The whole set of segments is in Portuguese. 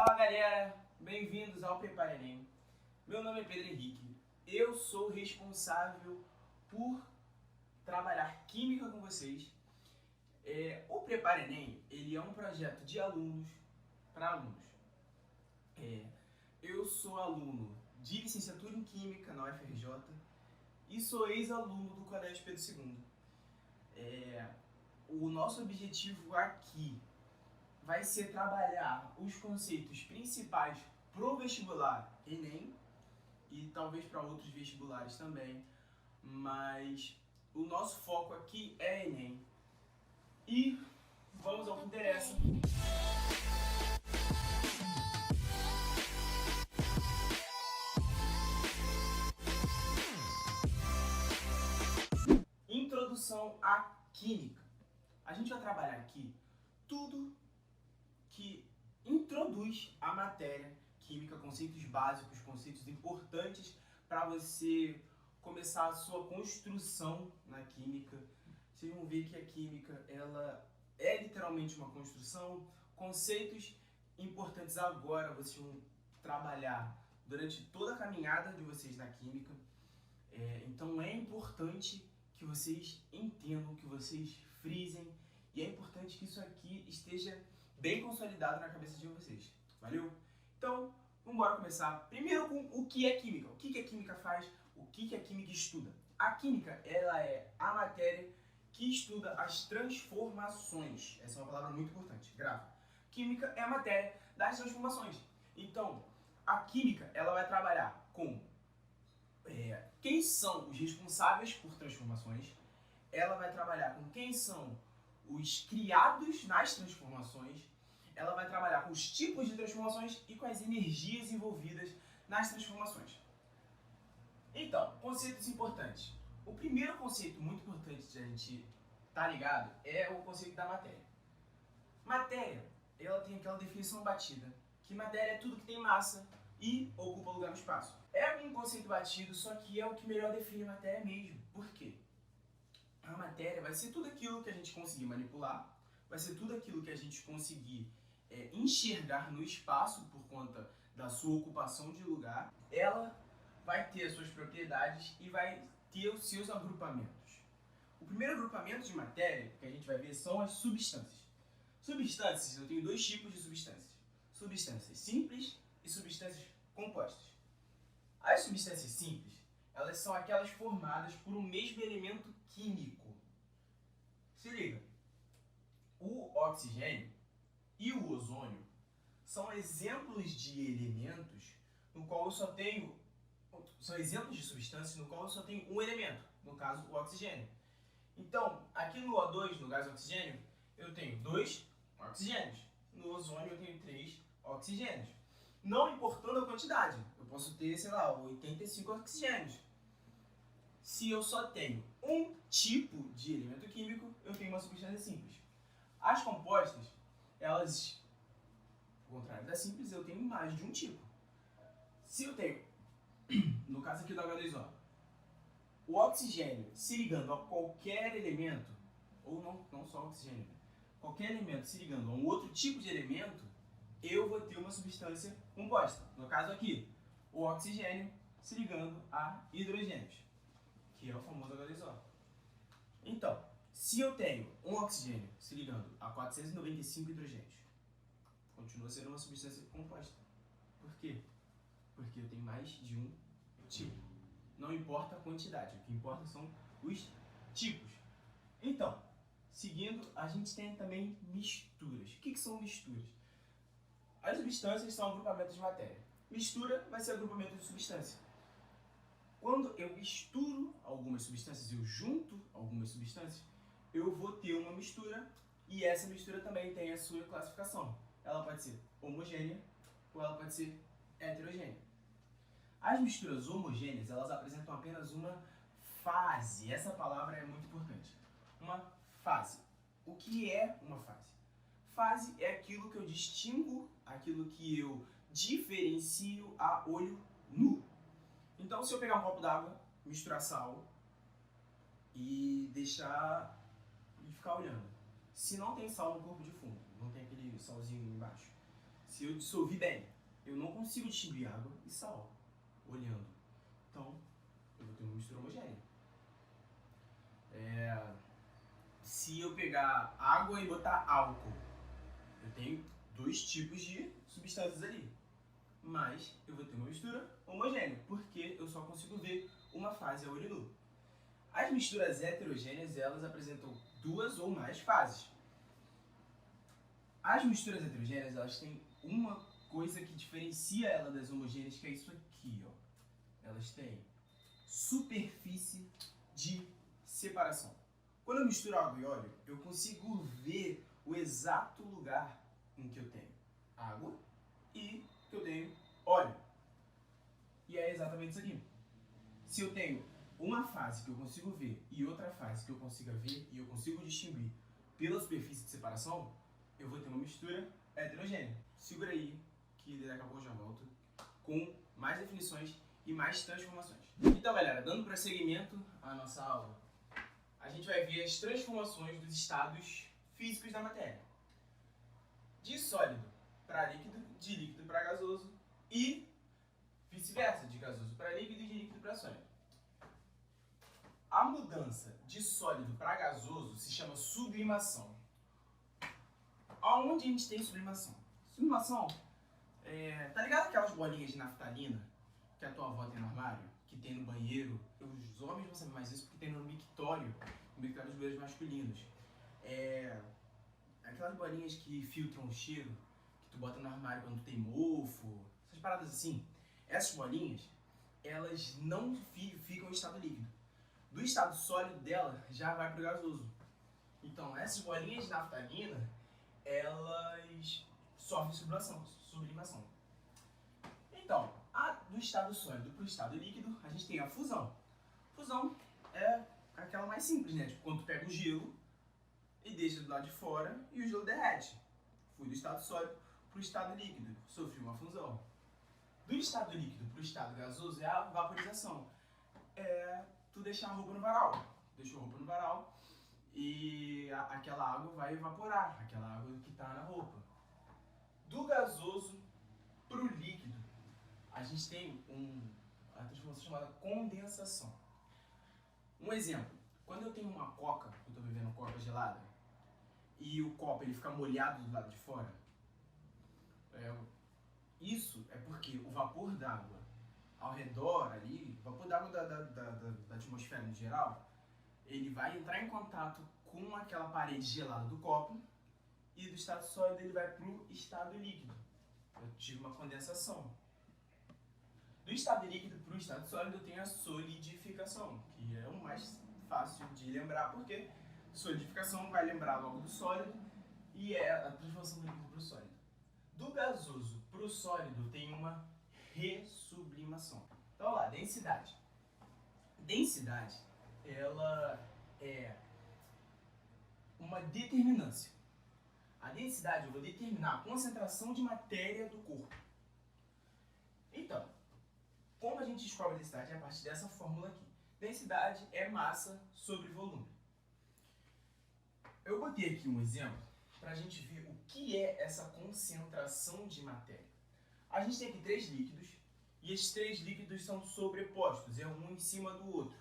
Fala galera, bem-vindos ao Prepara Enem. Meu nome é Pedro Henrique, eu sou responsável por trabalhar química com vocês. O Prepara Enem, ele é um projeto de alunos para alunos. Eu sou aluno de licenciatura em Química na UFRJ e sou ex-aluno do Colégio Pedro II. O nosso objetivo aqui vai ser trabalhar os conceitos principais pro vestibular Enem e talvez para outros vestibulares também, mas o nosso foco aqui é Enem. E vamos ao que interessa. Introdução à Química. A gente vai trabalhar aqui tudo que introduz a matéria química, conceitos básicos, conceitos importantes para você começar a sua construção na química. Vocês vão ver que a química ela é literalmente uma construção, conceitos importantes agora vocês vão trabalhar durante toda a caminhada de vocês na química. Então é importante que vocês entendam, que vocês frisem, e é importante que isso aqui esteja bem consolidado na cabeça de vocês. Valeu? Então, vamos embora começar. Primeiro com o que é química. O que a química faz? O que a química estuda? A química, ela é a matéria que estuda as transformações. Essa é uma palavra muito importante. Grava. Química é a matéria das transformações. Então, a química, ela vai trabalhar com quem são os responsáveis por transformações. Ela vai trabalhar com quem são os criados nas transformações. Ela vai trabalhar com os tipos de transformações e com as energias envolvidas nas transformações. Então, conceitos importantes. O primeiro conceito muito importante de a gente estar ligado é o conceito da matéria. Matéria, ela tem aquela definição batida, que matéria é tudo que tem massa e ocupa lugar no espaço. É um conceito batido, só que é o que melhor define a matéria mesmo. Por quê? A matéria vai ser tudo aquilo que a gente conseguir manipular, vai ser tudo aquilo que a gente conseguir enxergar no espaço por conta da sua ocupação de lugar. Ela vai ter as suas propriedades e vai ter os seus agrupamentos. O primeiro agrupamento de matéria que a gente vai ver são as substâncias. Substâncias, eu tenho dois tipos de substâncias. Substâncias simples e substâncias compostas. As substâncias simples, elas são aquelas formadas por um mesmo elemento químico. Se liga, o oxigênio e o ozônio são exemplos de elementos no qual eu só tenho, são exemplos de substâncias no qual eu só tenho um elemento, no caso o oxigênio. Então, aqui no O2, no gás oxigênio, eu tenho 2 oxigênios. No ozônio eu tenho 3 oxigênios. Não importando a quantidade, eu posso ter, sei lá, 85 oxigênios. Se eu só tenho um tipo de elemento químico, eu tenho uma substância simples. As compostas, elas, ao contrário das simples, eu tenho mais de um tipo. Se eu tenho, no caso aqui do H2O, o oxigênio se ligando a qualquer elemento, ou não só o oxigênio, qualquer elemento se ligando a um outro tipo de elemento, eu vou ter uma substância composta. No caso aqui, o oxigênio se ligando a hidrogênios, que é o famoso H2O. Então, se eu tenho um oxigênio se ligando a 495 hidrogênios, continua sendo uma substância composta. Por quê? Porque eu tenho mais de um tipo. Não importa a quantidade, o que importa são os tipos. Então, seguindo, a gente tem também misturas. O que são misturas? As substâncias são agrupamentos de matéria. Mistura vai ser agrupamento de substância. Quando eu misturo algumas substâncias, eu junto algumas substâncias, eu vou ter uma mistura e essa mistura também tem a sua classificação. Ela pode ser homogênea ou ela pode ser heterogênea. As misturas homogêneas, elas apresentam apenas uma fase. Essa palavra é muito importante. Uma fase. O que é uma fase? Fase é aquilo que eu distingo, aquilo que eu diferencio a olho nu. Então, se eu pegar um copo d'água, misturar sal e deixar e ficar olhando. Se não tem sal no corpo de fundo, não tem aquele salzinho embaixo. se eu dissolvi bem, eu não consigo distinguir água e sal olhando. Então, eu vou ter uma mistura homogênea. Se eu pegar água e botar álcool, eu tenho dois tipos de substâncias ali. Mas eu vou ter uma mistura homogênea, porque eu só consigo ver uma fase a olho nu. As misturas heterogêneas, elas apresentam duas ou mais fases. As misturas heterogêneas, elas têm uma coisa que diferencia ela das homogêneas, que é isso aqui, ó. Elas têm superfície de separação. Quando eu misturo água e óleo, eu consigo ver o exato lugar em que eu tenho água e que eu tenho óleo. E é exatamente isso aqui. Se eu tenho uma fase que eu consigo ver e outra fase que eu consiga ver e eu consigo distinguir pela superfície de separação, eu vou ter uma mistura heterogênea. Segura aí que daqui a pouco eu já volto com mais definições e mais transformações. Então, galera, dando prosseguimento à nossa aula, a gente vai ver as transformações dos estados físicos da matéria. De sólido para líquido, de líquido para gasoso e vice-versa, de gasoso para líquido e de líquido para sólido. A mudança de sólido para gasoso se chama sublimação. Aonde a gente tem sublimação? Sublimação, tá ligado aquelas bolinhas de naftalina que a tua avó tem no armário? Que tem no banheiro? Os homens vão saber mais isso porque tem no mictório dos banheiros masculinos. Aquelas bolinhas que filtram o cheiro, que tu bota no armário quando tu tem mofo, essas paradas assim. Essas bolinhas, elas não ficam em estado líquido. Do estado sólido dela, já vai pro gasoso. Então, essas bolinhas de naftalina, elas sofrem sublimação. Então, do estado sólido para o estado líquido, a gente tem a fusão. Fusão é aquela mais simples, né? Tipo, quando tu pega o gelo e deixa do lado de fora e o gelo derrete. Fui do estado sólido para o estado líquido, sofri uma fusão. Do estado líquido para o estado gasoso é a vaporização. Tu deixar a roupa no varal. Deixou a roupa no varal e aquela água vai evaporar, aquela água que está na roupa. Do gasoso para o líquido, a gente tem a transformação chamada condensação. Um exemplo, quando eu tenho uma coca, eu estou bebendo coca gelada, e o copo ele fica molhado do lado de fora, isso é porque o vapor d'água ao redor ali, o vapor d'água da atmosfera no geral, ele vai entrar em contato com aquela parede gelada do copo e do estado sólido ele vai para o estado líquido. Eu tive uma condensação. Do estado líquido para o estado sólido tem a solidificação, que é o mais fácil de lembrar, porque solidificação vai lembrar logo do sólido e é a transformação do líquido para o sólido. Do gasoso para o sólido tem uma ressublimação. Então, lá, densidade. Densidade, ela é uma determinância. A densidade, eu vou determinar a concentração de matéria do corpo. Então, como a gente descobre a densidade? É a partir dessa fórmula aqui. Densidade é massa sobre volume. Eu botei aqui um exemplo para a gente ver o que é essa concentração de matéria. A gente tem aqui três líquidos e esses três líquidos são sobrepostos, é um em cima do outro.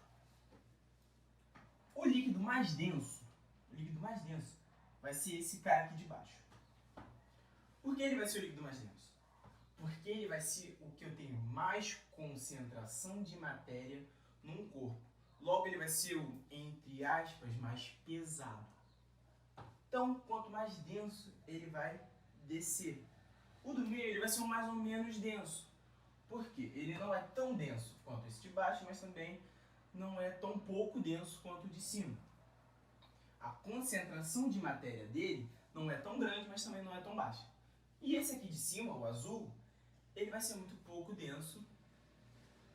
O líquido mais denso vai ser esse cara aqui de baixo. Por que ele vai ser o líquido mais denso? Porque ele vai ser o que eu tenho mais concentração de matéria num corpo. Logo, ele vai ser o, entre aspas, mais pesado. Então, quanto mais denso, ele vai descer. O do meio ele vai ser o mais ou menos denso. Por quê? Ele não é tão denso quanto esse de baixo, mas também não é tão pouco denso quanto o de cima. A concentração de matéria dele não é tão grande, mas também não é tão baixa. E esse aqui de cima, o azul, ele vai ser muito pouco denso.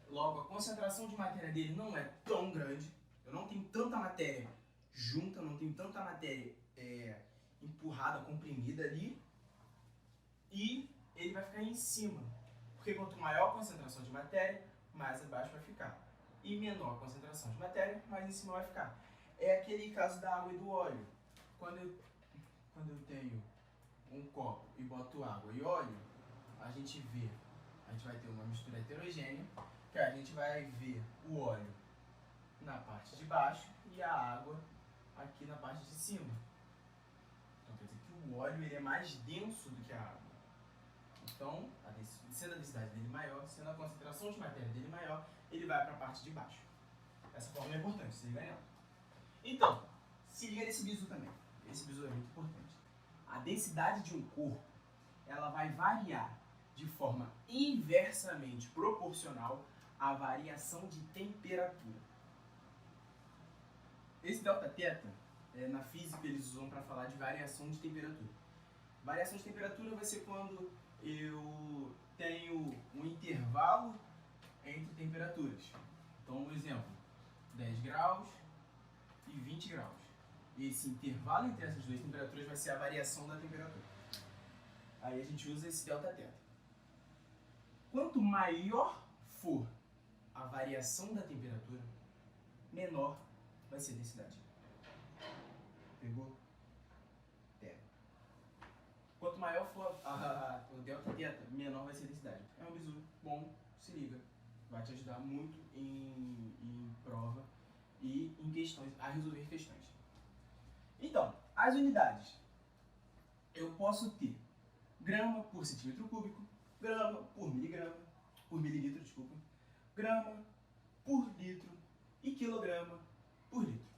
Logo, a concentração de matéria dele não é tão grande. Eu não tenho tanta matéria junta, não tenho tanta matéria empurrada, comprimida ali. E ele vai ficar em cima. Porque quanto maior a concentração de matéria, mais abaixo vai ficar. E menor a concentração de matéria, mais em cima vai ficar. É aquele caso da água e do óleo. Quando eu tenho um copo e boto água e óleo, a gente vai ter uma mistura heterogênea, que a gente vai ver o óleo na parte de baixo e a água aqui na parte de cima. Então quer dizer que o óleo ele é mais denso do que a água. Então, sendo a densidade dele maior, sendo a concentração de matéria dele maior, ele vai para a parte de baixo. Essa fórmula é importante, se liga nela. Então, se liga nesse bizu também. Esse bizu é muito importante. A densidade de um corpo, ela vai variar de forma inversamente proporcional à variação de temperatura. Esse delta-teta, na física eles usam para falar de variação de temperatura. Variação de temperatura vai ser quando eu tenho um intervalo entre temperaturas. Então, um exemplo, 10 graus e 20 graus. Esse intervalo entre essas duas temperaturas vai ser a variação da temperatura. Aí a gente usa esse delta-teta. Quanto maior for a variação da temperatura, menor vai ser a densidade. Pegou? Pega. Quanto maior for o delta-teta, menor vai ser a densidade. É um bizu bom, se liga. Vai te ajudar muito em prova e em questões, a resolver questões. Então, as unidades. Eu posso ter grama por centímetro cúbico, grama por miligrama, por mililitro, desculpa, grama por litro e quilograma por litro.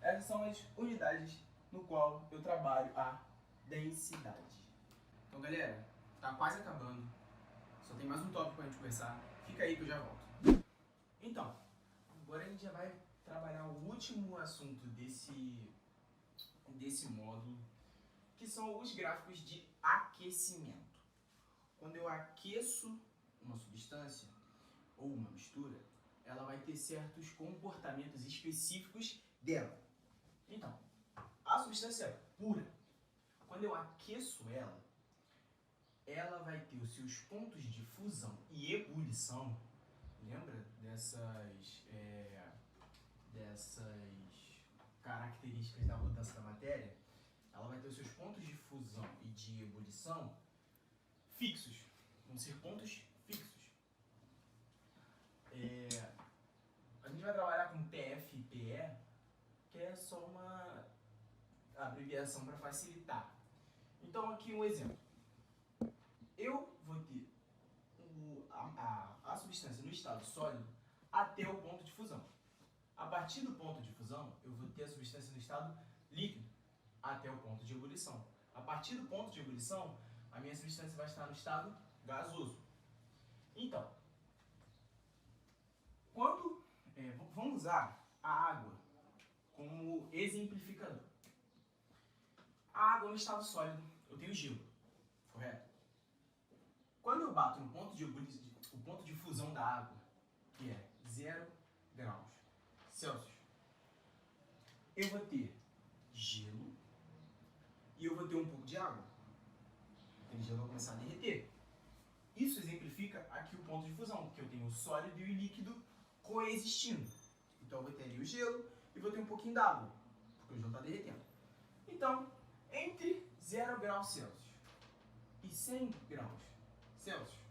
Essas são as unidades no qual eu trabalho a densidade. Então, galera, tá quase acabando. Só tem mais um tópico pra gente conversar. Fica aí que eu já volto. Então, agora a gente já vai trabalhar o último assunto desse módulo, que são os gráficos de aquecimento. Quando eu aqueço uma substância ou uma mistura, ela vai ter certos comportamentos específicos dela. Então, a substância pura, quando eu aqueço ela vai ter os seus pontos de fusão e ebulição. Lembra dessas características da mudança da matéria? Ela vai ter os seus pontos de fusão e de ebulição fixos. Vão ser pontos fixos. A gente vai trabalhar com PF e PE, que é só uma abreviação para facilitar. Então, aqui um exemplo. Eu vou ter a substância no estado sólido até o ponto de fusão. A partir do ponto de fusão, eu vou ter a substância no estado líquido até o ponto de ebulição. A partir do ponto de ebulição, a minha substância vai estar no estado gasoso. Então, vamos usar a água como exemplificador. A água no estado sólido, eu tenho gelo, correto? Quando eu bato no ponto de fusão da água, que é 0 graus Celsius, eu vou ter gelo e eu vou ter um pouco de água. Aquele gelo vai começar a derreter. Isso exemplifica aqui o ponto de fusão, que eu tenho o sólido e o líquido coexistindo. Então eu vou ter ali o gelo e vou ter um pouquinho d'água, porque o gelo está derretendo. Então, entre 0 graus Celsius e 100 graus Celsius,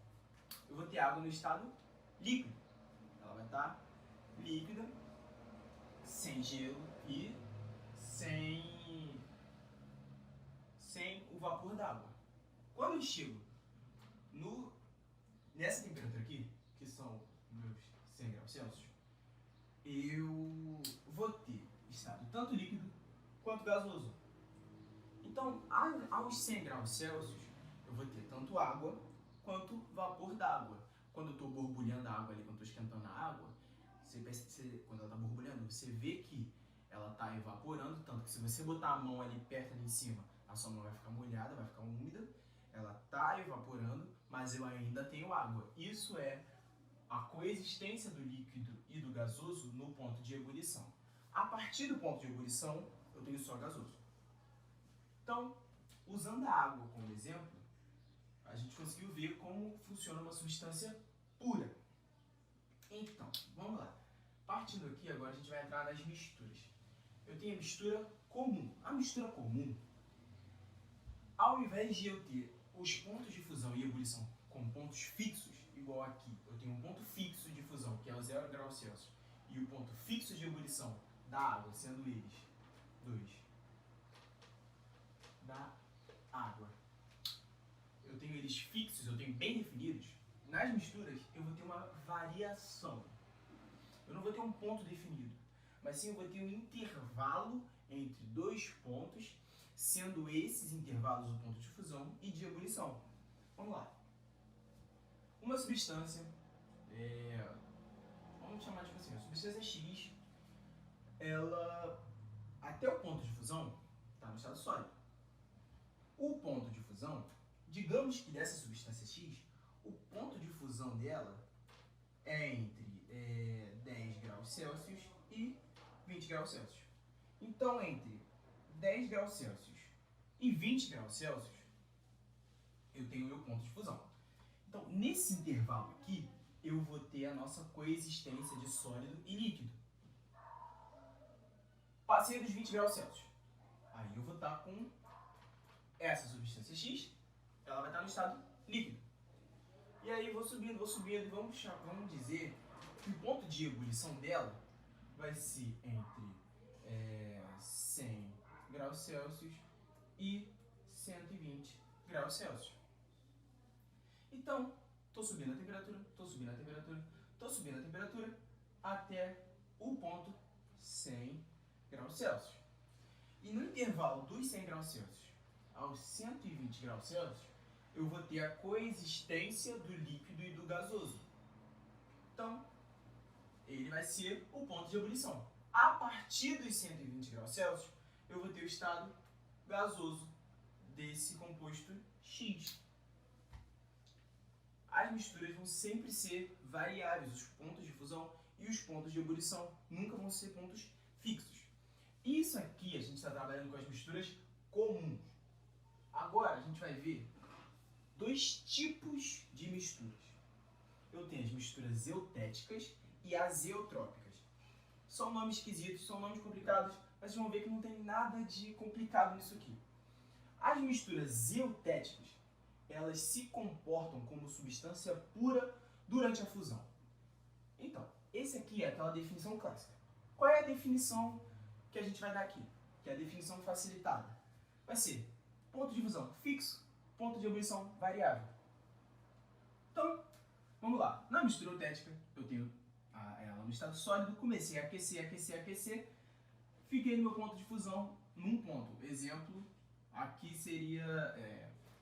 eu vou ter água no estado líquido. Ela vai estar líquida, sem gelo e sem o vapor d'água. Quando eu chego nessa temperatura aqui, que são meus 100 graus Celsius, eu vou ter estado tanto líquido quanto gasoso. Então, aos 100 graus Celsius, eu vou ter tanto água quanto vapor d'água. Quando eu estou borbulhando a água ali, quando eu estou esquentando a água, quando ela está borbulhando, você vê que ela está evaporando, tanto que se você botar a mão ali perto ali em cima, a sua mão vai ficar molhada, vai ficar úmida, ela está evaporando, mas eu ainda tenho água. Isso é a coexistência do líquido e do gasoso no ponto de ebulição. A partir do ponto de ebulição, eu tenho só gasoso. Então, usando a água como exemplo, a gente conseguiu ver como funciona uma substância pura. Então, vamos lá. Partindo aqui, agora a gente vai entrar nas misturas. Eu tenho a mistura comum. A mistura comum, ao invés de eu ter os pontos de fusão e ebulição com pontos fixos, igual aqui, eu tenho um ponto fixo de fusão, que é o 0 graus Celsius, e o ponto fixo de ebulição da água, sendo eles 2 da água. Eu tenho eles fixos, eu tenho bem definidos. Nas misturas, eu vou ter uma variação. Eu não vou ter um ponto definido, mas sim eu vou ter um intervalo entre dois pontos, sendo esses intervalos o ponto de fusão e de ebulição. Vamos lá. Uma substância, vamos chamar tipo assim, a substância X, ela, até o ponto de fusão, está no estado sólido. O ponto de fusão, digamos que dessa substância X, o ponto de fusão dela é entre 10 graus Celsius e 20 graus Celsius. Então, entre 10 graus Celsius e 20 graus Celsius, eu tenho o meu ponto de fusão. Então, nesse intervalo aqui, eu vou ter a nossa coexistência de sólido e líquido. Passei dos 20 graus Celsius. Aí eu vou estar com essa substância X, ela vai estar no estado líquido. E aí vou subindo, e vamos dizer que o ponto de ebulição dela vai ser entre 100 graus Celsius e 120 graus Celsius. Então, estou subindo a temperatura, até o ponto 100 graus Celsius. E no intervalo dos 100 graus Celsius aos 120 graus Celsius, eu vou ter a coexistência do líquido e do gasoso. Então, ele vai ser o ponto de ebulição. A partir dos 120 graus Celsius, eu vou ter o estado gasoso desse composto X. As misturas vão sempre ser variáveis, os pontos de fusão e os pontos de ebulição nunca vão ser pontos fixos. Isso aqui a gente está trabalhando com as misturas comuns. Agora a gente vai ver dois tipos de misturas. Eu tenho as misturas eutéticas e azeotrópicas. São nomes esquisitos, são nomes complicados, mas vocês vão ver que não tem nada de complicado nisso aqui. As misturas eutéticas, elas se comportam como substância pura durante a fusão. Então, esse aqui é aquela definição clássica. Qual é a definição que a gente vai dar aqui? Que é a definição facilitada. Vai ser ponto de fusão fixo, ponto de ebulição variável. Então, vamos lá. Na mistura eutética, eu tenho ela no estado sólido, comecei a aquecer, fiquei no meu ponto de fusão num ponto. Exemplo, aqui seria,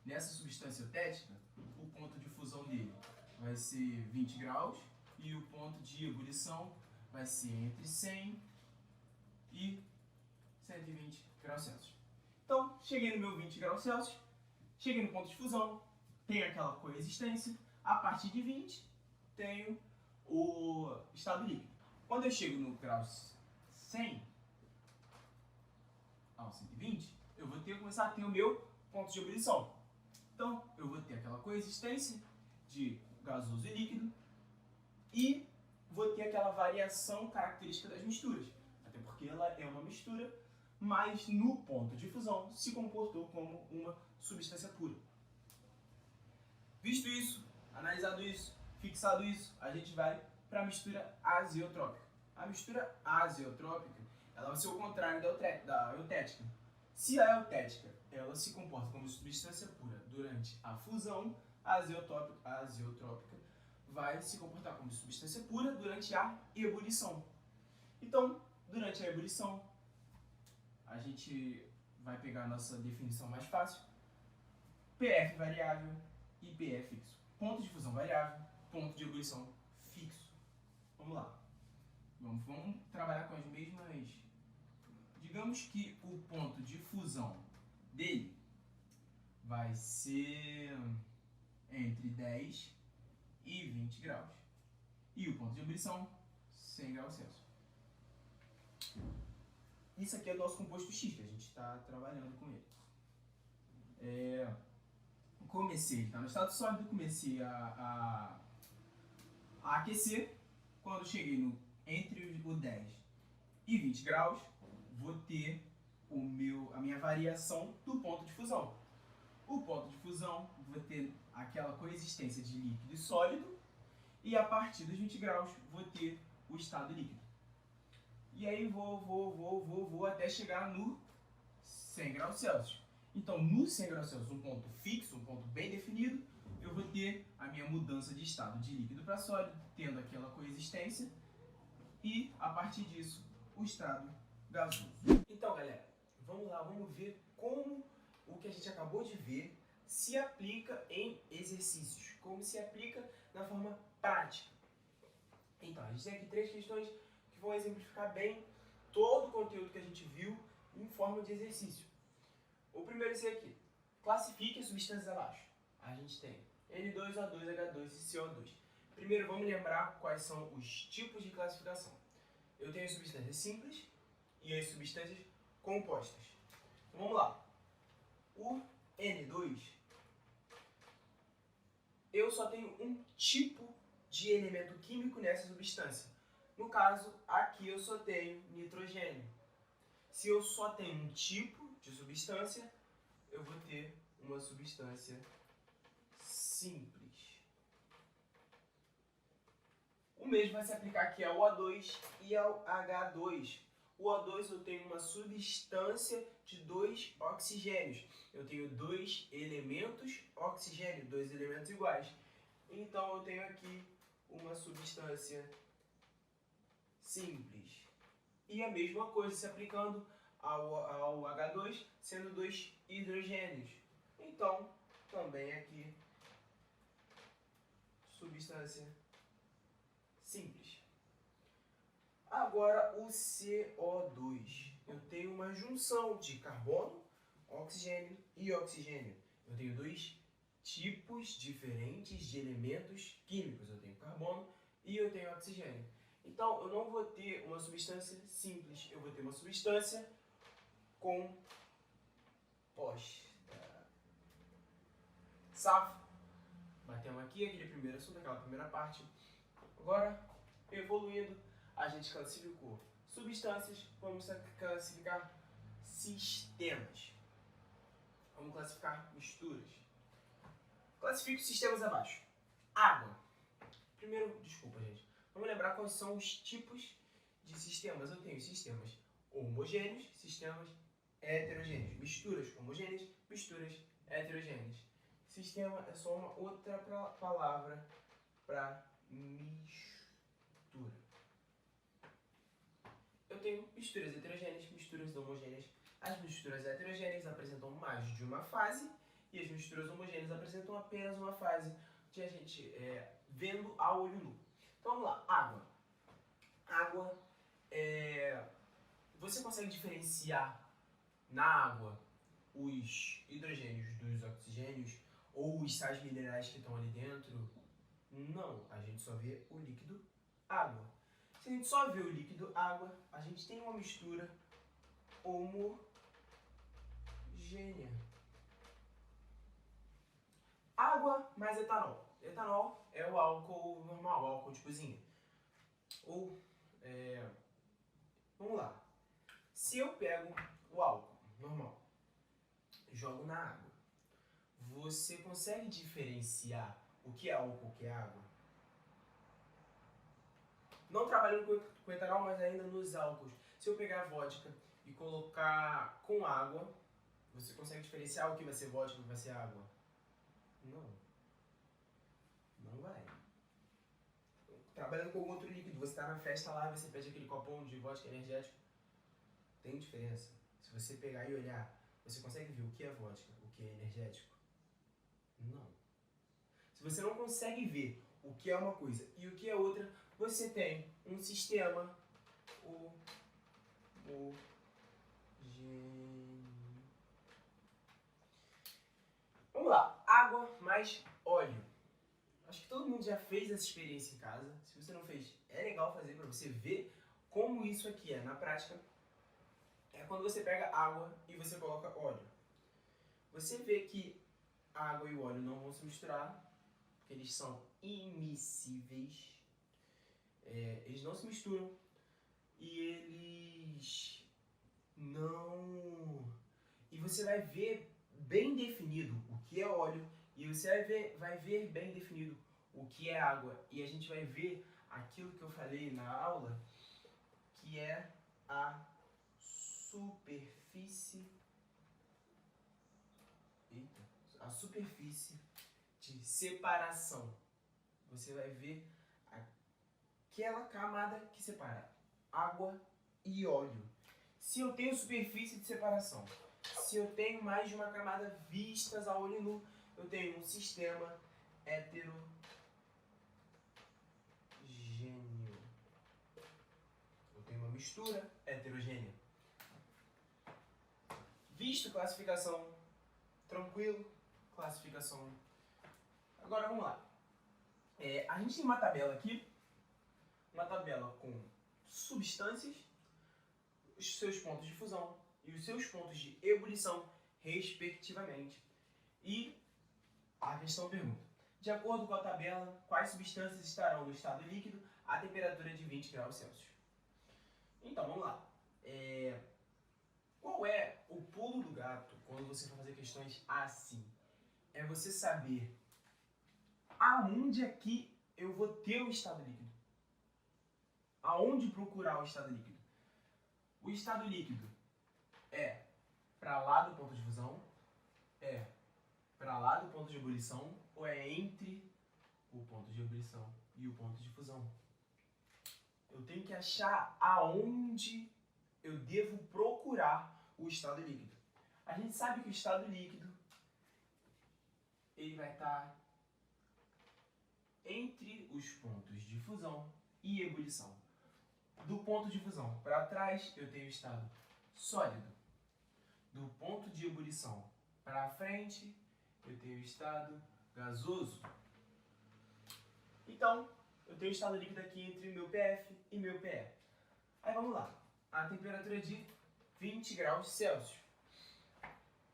nessa substância eutética, o ponto de fusão dele vai ser 20 graus e o ponto de ebulição vai ser entre 100 e 120 graus Celsius. Então, cheguei no meu 20 graus Celsius, cheguei no ponto de fusão, tenho aquela coexistência, a partir de 20 tenho o estado líquido. Quando eu chego no grau 100 ao 120, eu vou começar a ter o meu ponto de ebulição. Então, eu vou ter aquela coexistência de gasoso e líquido e vou ter aquela variação característica das misturas, até porque ela é uma mistura, mas no ponto de fusão se comportou como uma substância pura. Visto isso, analisado isso, fixado isso, a gente vai para a mistura azeotrópica. A mistura azeotrópica, ela vai ser o contrário da eutética. Se a eutética ela se comporta como substância pura durante a fusão, a azeotrópica vai se comportar como substância pura durante a ebulição. Então, durante a ebulição, a gente vai pegar a nossa definição mais fácil. PF variável e PE fixo. Ponto de fusão variável, ponto de ebulição fixo. Vamos lá. Vamos trabalhar com as mesmas... Digamos que o ponto de fusão dele vai ser entre 10 e 20 graus. E o ponto de ebulição, 100 graus Celsius. Isso aqui é o nosso composto X, que a gente está trabalhando com ele. Comecei, está no estado sólido, comecei a aquecer. Quando cheguei entre o 10 e 20 graus, vou ter a minha variação do ponto de fusão. O ponto de fusão vai ter aquela coexistência de líquido e sólido, e a partir dos 20 graus vou ter o estado líquido. E aí vou até chegar no 100 graus Celsius. Então, no 100 graus Celsius, um ponto fixo, um ponto bem definido, eu vou ter a minha mudança de estado de líquido para sólido, tendo aquela coexistência, e a partir disso, o estado gasoso. Então, galera, vamos lá, vamos ver como o que a gente acabou de ver se aplica em exercícios, como se aplica na forma prática. Então, a gente tem aqui 3 questões que vão exemplificar bem todo o conteúdo que a gente viu em forma de exercício. O primeiro é esse aqui. Classifique as substâncias abaixo. A gente tem N2O2, H2 e CO2. Primeiro, vamos lembrar quais são os tipos de classificação. Eu tenho as substâncias simples e as substâncias compostas. Então, vamos lá. O N2, eu só tenho um tipo de elemento químico nessa substância. No caso, aqui eu só tenho nitrogênio. Se eu só tenho um tipo de substância, eu vou ter uma substância simples. O mesmo vai se aplicar aqui ao O2 e ao H2. O O2 eu tenho uma substância de 2 oxigênios. Eu tenho 2 elementos oxigênio, 2 elementos iguais. Então eu tenho aqui uma substância simples. E a mesma coisa se aplicando ao H2, sendo 2 hidrogênios. Então, também aqui, substância simples. Agora, o CO2. Eu tenho uma junção de carbono, oxigênio e oxigênio. Eu tenho 2 tipos diferentes de elementos químicos. Eu tenho carbono e eu tenho oxigênio. Então, eu não vou ter uma substância simples, eu vou ter uma substância composta. Safo. Batemos aqui aquele primeiro assunto, aquela primeira parte. Agora, evoluindo, a gente classificou substâncias, vamos classificar sistemas. Vamos classificar misturas. Classifico sistemas abaixo. Água. Primeiro, desculpa, gente. Vamos lembrar quais são os tipos de sistemas. Eu tenho sistemas homogêneos, sistemas heterogêneos. Misturas homogêneas, misturas heterogêneas. Sistema é só uma outra palavra para mistura. Eu tenho misturas heterogêneas, misturas homogêneas. As misturas heterogêneas apresentam mais de uma fase e as misturas homogêneas apresentam apenas uma fase que a gente vendo a olho nu. Então vamos lá, água. Água, você consegue diferenciar na água os hidrogênios dos oxigênios ou os sais minerais que estão ali dentro? Não, a gente só vê o líquido água. Se a gente só vê o líquido água, a gente tem uma mistura homogênea. Água mais etanol. Etanol é o álcool normal, o álcool de cozinha. Vamos lá. Se eu pego o álcool normal, jogo na água, você consegue diferenciar o que é álcool e o que é água? Não trabalhando com etanol, mas ainda nos álcools. Se eu pegar vodka e colocar com água, você consegue diferenciar o que vai ser vodka e o que vai ser água? Não. Não vai. Trabalhando com algum outro líquido, você está na festa lá e você pede aquele copão de vodka energético. Tem diferença. Se você pegar e olhar, você consegue ver o que é vodka, o que é energético? Não. Se você não consegue ver o que é uma coisa e o que é outra, você tem um sistema homogêneo. Vamos lá. Água mais óleo. Acho que todo mundo já fez essa experiência em casa. Se você não fez, é legal fazer para você ver como isso aqui é na prática. É quando você pega água e você coloca óleo. Você vê que a água e o óleo não vão se misturar, porque eles são immiscíveis. Eles não se misturam e eles não... E você vai ver bem definido o o que é óleo, e você vai ver bem definido o que é água. E a gente vai ver aquilo que eu falei na aula, que é a superfície, a superfície de separação. Você vai ver aquela camada que separa água e óleo. Se eu tenho superfície de separação, se eu tenho mais de uma camada vistas a olho nu, eu tenho um sistema heterogêneo. Eu tenho uma mistura heterogênea. Visto, classificação tranquilo, classificação. Agora vamos lá. A gente tem uma tabela aqui, uma tabela com substâncias, os seus pontos de fusão e os seus pontos de ebulição, respectivamente. E a questão pergunta: de acordo com a tabela, quais substâncias estarão no estado líquido a temperatura de 20 graus Celsius? Então, vamos lá. Qual é o pulo do gato quando você for fazer questões assim? É você saber aonde aqui eu vou ter o estado líquido. Aonde procurar o estado líquido? O estado líquido é para lá do ponto de fusão, é para lá do ponto de ebulição, ou é entre o ponto de ebulição e o ponto de fusão? Eu tenho que achar aonde eu devo procurar o estado líquido. A gente sabe que o estado líquido ele vai estar entre os pontos de fusão e ebulição. Do ponto de fusão para trás, eu tenho o estado sólido. Do ponto de ebulição para frente, eu tenho o estado gasoso. Então, eu tenho o estado líquido aqui entre meu PF e meu PE. Aí vamos lá. A temperatura é de 20 graus Celsius.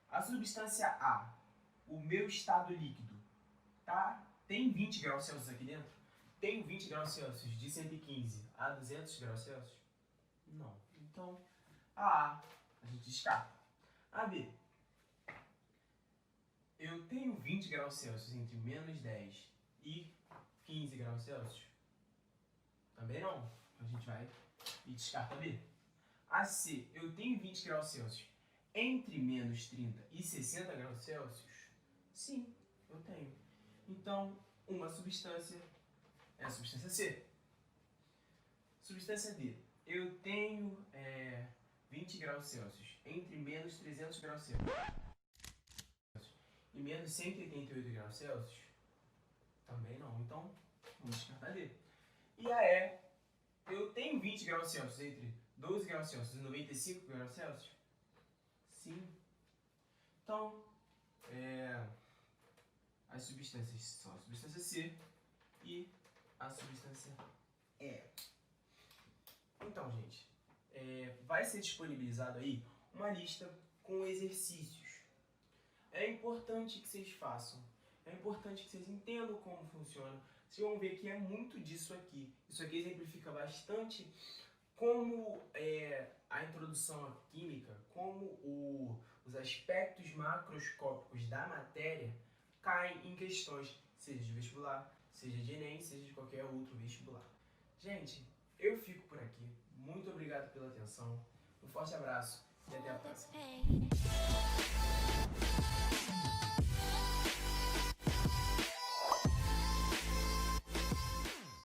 A substância A, o meu estado líquido, tá? Tem 20 graus Celsius aqui dentro? Tem 20 graus Celsius de 115 a 200 graus Celsius? Não. Então, a gente descarta. A B, eu tenho 20 graus Celsius entre menos 10 e 15 graus Celsius? Também não. A gente vai e descarta B. A C, eu tenho 20 graus Celsius entre menos 30 e 60 graus Celsius? Sim, eu tenho. Então, uma substância é a substância C. Substância D, eu tenho 20 graus Celsius entre menos 300 graus Celsius e menos 188 graus Celsius? Também não. Então, vamos descartar D. E a E, eu tenho 20 graus Celsius entre 12 graus Celsius e 95 graus Celsius? Sim. Então, as substâncias são a substância C e a substância E. Então, gente, vai ser disponibilizado aí uma lista com exercícios. É importante que vocês façam. É importante que vocês entendam como funciona. Vocês vão ver que é muito disso aqui. Isso aqui exemplifica bastante como a introdução à química, como os aspectos macroscópicos da matéria caem em questões, seja de vestibular, seja de Enem, seja de qualquer outro vestibular. Gente, eu fico por aqui. Muito obrigado pela atenção. Um forte abraço e até a próxima.